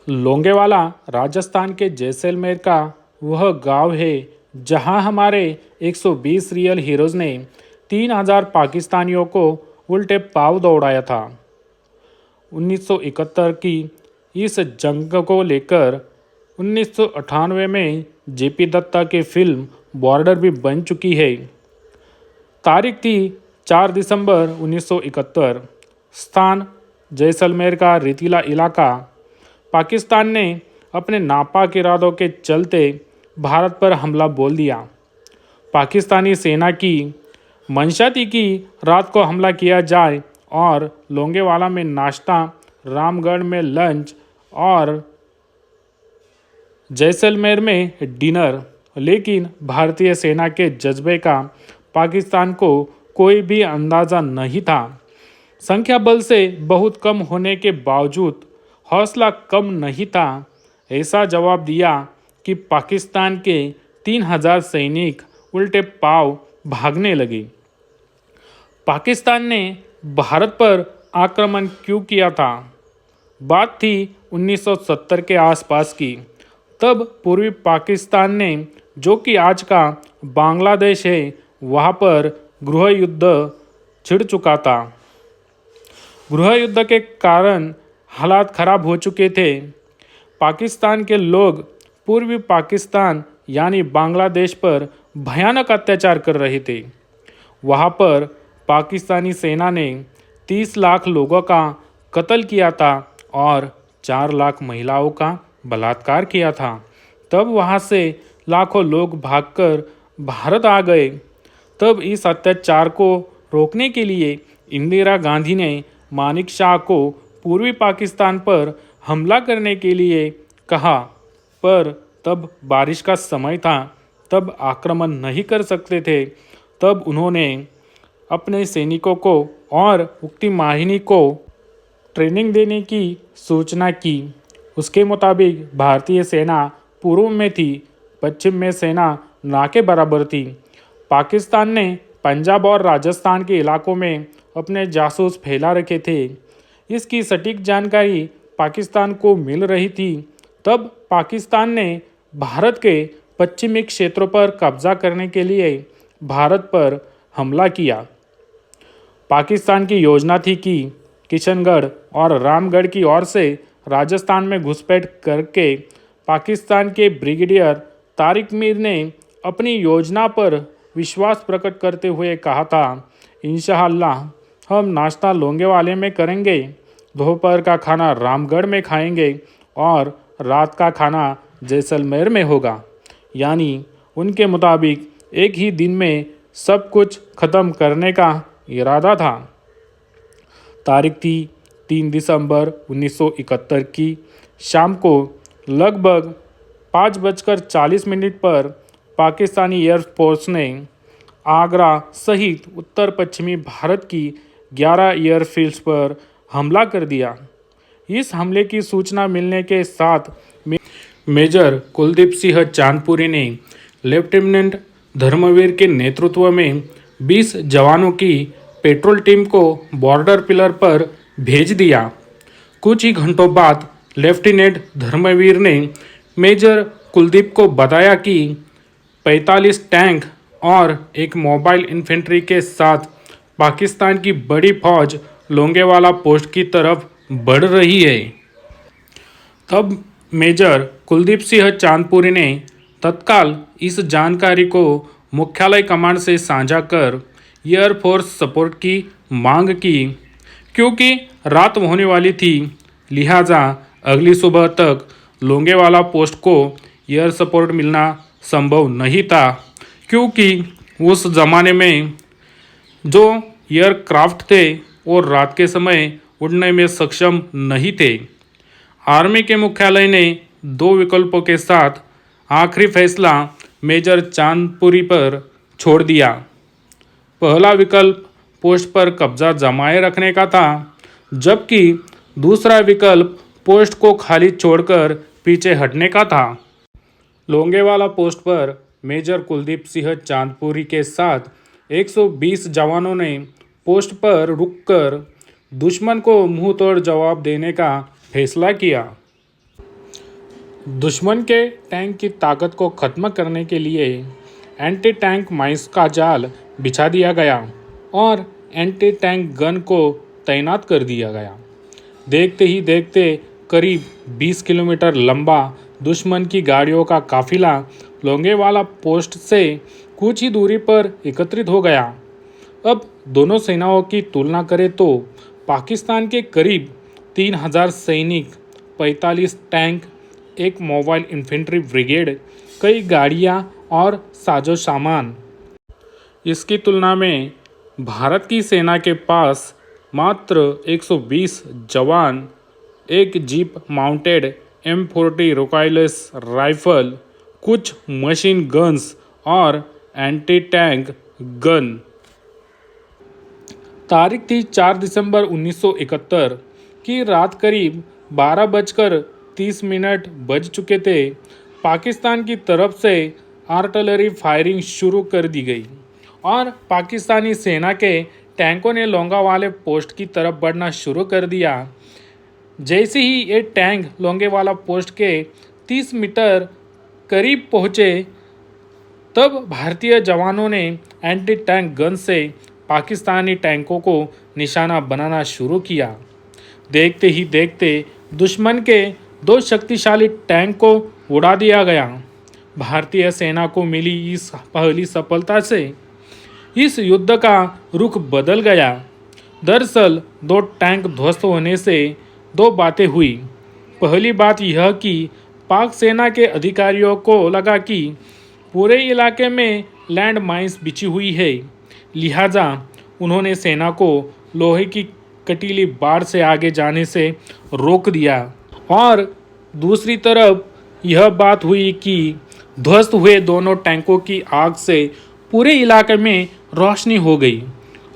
लोंगेवाला राजस्थान के जैसलमेर का वह गांव है जहां हमारे 120 रियल हीरोज ने 3000 पाकिस्तानियों को उल्टे पांव दौड़ाया था। 1971 की इस जंग को लेकर 1998 में जेपी दत्ता की फिल्म बॉर्डर भी बन चुकी है। तारीख थी 4 दिसंबर 1971। स्थान जैसलमेर का रेतीला इलाका। पाकिस्तान ने अपने नापाक इरादों के चलते भारत पर हमला बोल दिया। पाकिस्तानी सेना की मंशा थी कि रात को हमला किया जाए और लोंगेवाला में नाश्ता, रामगढ़ में लंच और जैसलमेर में डिनर। लेकिन भारतीय सेना के जज्बे का पाकिस्तान को कोई भी अंदाज़ा नहीं था। संख्या बल से बहुत कम होने के बावजूद हौसला कम नहीं था। ऐसा जवाब दिया कि पाकिस्तान के 3000 सैनिक उल्टे पांव भागने लगे। पाकिस्तान ने भारत पर आक्रमण क्यों किया था? बात थी 1970 के आसपास की। तब पूर्वी पाकिस्तान ने, जो कि आज का बांग्लादेश है, वहाँ पर गृह युद्ध छिड़ चुका था। गृह युद्ध के कारण हालात खराब हो चुके थे। पाकिस्तान के लोग पूर्वी पाकिस्तान यानी बांग्लादेश पर भयानक अत्याचार कर रहे थे। वहाँ पर पाकिस्तानी सेना ने 30 लाख लोगों का कत्ल किया था और 4 लाख महिलाओं का बलात्कार किया था। तब वहाँ से लाखों लोग भागकर भारत आ गए। तब इस अत्याचार को रोकने के लिए इंदिरा गांधी ने मानिक शाह को पूर्वी पाकिस्तान पर हमला करने के लिए कहा, पर तब बारिश का समय था, तब आक्रमण नहीं कर सकते थे। तब उन्होंने अपने सैनिकों को और मुक्ति वाहिनी को ट्रेनिंग देने की सूचना की। उसके मुताबिक भारतीय सेना पूर्व में थी, पश्चिम में सेना ना के बराबर थी। पाकिस्तान ने पंजाब और राजस्थान के इलाकों में अपने जासूस फैला रखे थे। इसकी सटीक जानकारी पाकिस्तान को मिल रही थी। तब पाकिस्तान ने भारत के पश्चिमी क्षेत्रों पर कब्जा करने के लिए भारत पर हमला किया। पाकिस्तान की योजना थी कि किशनगढ़ और रामगढ़ की ओर से राजस्थान में घुसपैठ करके पाकिस्तान के ब्रिगेडियर तारिक मीर ने अपनी योजना पर विश्वास प्रकट करते हुए कहा था, इंशाअल्लाह हम नाश्ता लोंगेवाले में करेंगे, दोपहर का खाना रामगढ़ में खाएंगे और रात का खाना जैसलमेर में होगा। यानी उनके मुताबिक एक ही दिन में सब कुछ ख़त्म करने का इरादा था। तारीख थी 3 दिसंबर 1971 की। शाम को लगभग 5:40 पर पाकिस्तानी एयरफोर्स ने आगरा सहित उत्तर पश्चिमी भारत की 11 एयरफील्ड्स पर हमला कर दिया। इस हमले की सूचना मिलने के साथ मेजर कुलदीप सिंह चांदपुरी ने लेफ्टिनेंट धर्मवीर के नेतृत्व में 20 जवानों की पेट्रोल टीम को बॉर्डर पिलर पर भेज दिया। कुछ ही घंटों बाद लेफ्टिनेंट धर्मवीर ने मेजर कुलदीप को बताया कि 45 टैंक और एक मोबाइल इन्फेंट्री के साथ पाकिस्तान की बड़ी फौज लोंगेवाला पोस्ट की तरफ बढ़ रही है। तब मेजर कुलदीप सिंह चांदपुरी ने तत्काल इस जानकारी को मुख्यालय कमांड से साझा कर एयरफोर्स सपोर्ट की मांग की। क्योंकि रात होने वाली थी, लिहाजा अगली सुबह तक लोंगेवाला पोस्ट को एयर सपोर्ट मिलना संभव नहीं था, क्योंकि उस ज़माने में जो एयरक्राफ्ट थे वो रात के समय उड़ने में सक्षम नहीं थे। आर्मी के मुख्यालय ने 2 विकल्पों के साथ आखिरी फैसला मेजर चांदपुरी पर छोड़ दिया। पहला विकल्प पोस्ट पर कब्जा जमाए रखने का था, जबकि दूसरा विकल्प पोस्ट को खाली छोड़कर पीछे हटने का था। लोंगेवाला पोस्ट पर मेजर कुलदीप सिंह चांदपुरी के साथ 120 जवानों ने पोस्ट पर रुककर दुश्मन को मुंहतोड़ जवाब देने का फैसला किया। दुश्मन के टैंक की ताकत को खत्म करने के लिए एंटी टैंक माइंस का जाल बिछा दिया गया और एंटी टैंक गन को तैनात कर दिया गया। देखते ही देखते करीब 20 किलोमीटर लंबा दुश्मन की गाड़ियों का काफिला लोंगेवाला पोस्ट से कुछ ही दूरी पर एकत्रित हो गया। अब दोनों सेनाओं की तुलना करें तो पाकिस्तान के करीब 3000 सैनिक, 45 टैंक, एक मोबाइल इन्फेंट्री ब्रिगेड, कई गाड़ियां और साजो सामान। इसकी तुलना में भारत की सेना के पास मात्र 120 जवान, एक जीप माउंटेड M40 रोकाइलेस राइफल, कुछ मशीन गन्स और एंटी टैंक गन। तारीख थी 4 दिसंबर 1971 की रात, करीब 12:30 बज चुके थे। पाकिस्तान की तरफ से आर्टिलरी फायरिंग शुरू कर दी गई और पाकिस्तानी सेना के टैंकों ने लोंगेवाला पोस्ट की तरफ बढ़ना शुरू कर दिया। जैसे ही ये टैंक लोंगेवाला पोस्ट के 30 मीटर करीब पहुंचे, तब भारतीय जवानों ने एंटी टैंक गन से पाकिस्तानी टैंकों को निशाना बनाना शुरू किया। देखते ही देखते दुश्मन के 2 शक्तिशाली टैंक को उड़ा दिया गया। भारतीय सेना को मिली इस पहली सफलता से इस युद्ध का रुख बदल गया। दरअसल 2 टैंक ध्वस्त होने से 2 बातें हुई। पहली बात यह कि पाक सेना के अधिकारियों को लगा कि पूरे इलाके में लैंड माइंस बिछी हुई है, लिहाजा उन्होंने सेना को लोहे की कटीली बाड़ से आगे जाने से रोक दिया। और दूसरी तरफ यह बात हुई कि ध्वस्त हुए दोनों टैंकों की आग से पूरे इलाके में रोशनी हो गई।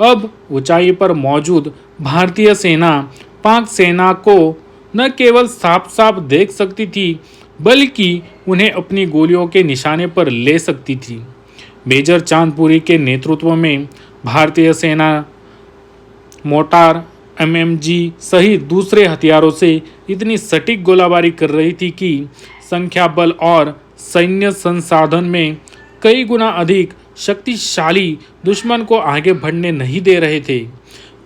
अब ऊंचाई पर मौजूद भारतीय सेना पाक सेना को न केवल साफ साफ देख सकती थी, बल्कि उन्हें अपनी गोलियों के निशाने पर ले सकती थी। मेजर चांदपुरी के नेतृत्व में भारतीय सेना मोर्टार, MMG सहित दूसरे हथियारों से इतनी सटीक गोलाबारी कर रही थी कि संख्या बल और सैन्य संसाधन में कई गुना अधिक शक्तिशाली दुश्मन को आगे बढ़ने नहीं दे रहे थे।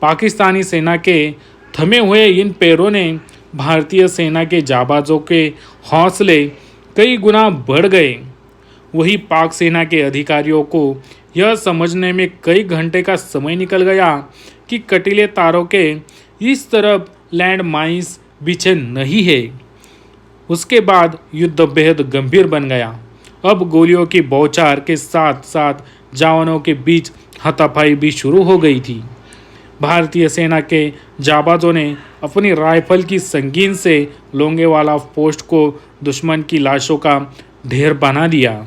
पाकिस्तानी सेना के थमे हुए इन पैरों ने भारतीय सेना के जाबाजों के हौसले कई गुना बढ़ गए। वही पाक सेना के अधिकारियों को यह समझने में कई घंटे का समय निकल गया कि कटीले तारों के इस तरफ लैंड माइंस बिछे नहीं है। उसके बाद युद्ध बेहद गंभीर बन गया। अब गोलियों की बौछार के साथ साथ जवानों के बीच हाथापाई भी शुरू हो गई थी। भारतीय सेना के जाबाजों ने अपनी राइफल की संगीन से लोंगेवाला पोस्ट को दुश्मन की लाशों का ढेर बना दिया।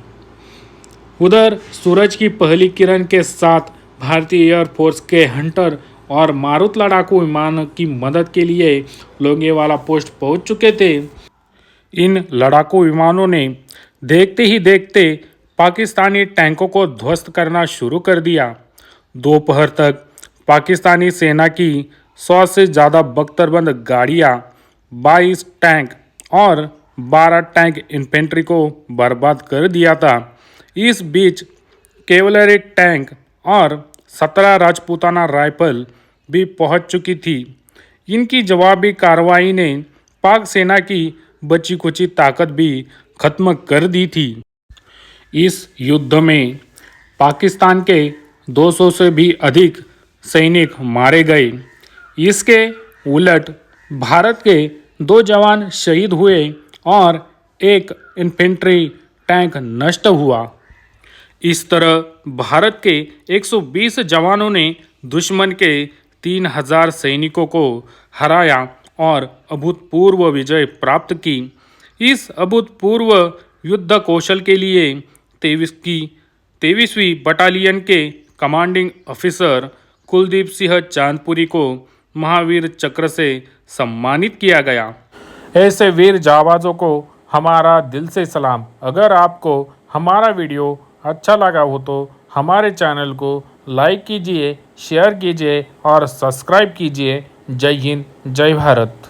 उधर सूरज की पहली किरण के साथ भारतीय एयरफोर्स के हंटर और मारुत लड़ाकू विमान की मदद के लिए लोंगेवाला पोस्ट पहुंच चुके थे। इन लड़ाकू विमानों ने देखते ही देखते पाकिस्तानी टैंकों को ध्वस्त करना शुरू कर दिया। दोपहर तक पाकिस्तानी सेना की 100 से ज़्यादा बख्तरबंद गाड़ियाँ, 22 टैंक और 12 टैंक इन्फेंट्री को बर्बाद कर दिया था। इस बीच कैवलरी टैंक और 17 राजपूताना राइफल भी पहुंच चुकी थी। इनकी जवाबी कार्रवाई ने पाक सेना की बची खुची ताकत भी खत्म कर दी थी। इस युद्ध में पाकिस्तान के 200 से भी अधिक सैनिक मारे गए। इसके उलट भारत के 2 जवान शहीद हुए और एक इन्फेंट्री टैंक नष्ट हुआ। इस तरह भारत के 120 जवानों ने दुश्मन के 3000 सैनिकों को हराया और अभूतपूर्व विजय प्राप्त की। इस अभूतपूर्व युद्ध कौशल के लिए 23वीं बटालियन के कमांडिंग ऑफिसर कुलदीप सिंह चांदपुरी को महावीर चक्र से सम्मानित किया गया। ऐसे वीर जाबाजों को हमारा दिल से सलाम। अगर आपको हमारा वीडियो अच्छा लगा हो तो हमारे चैनल को लाइक कीजिए, शेयर कीजिए और सब्सक्राइब कीजिए। जय हिंद, जय भारत।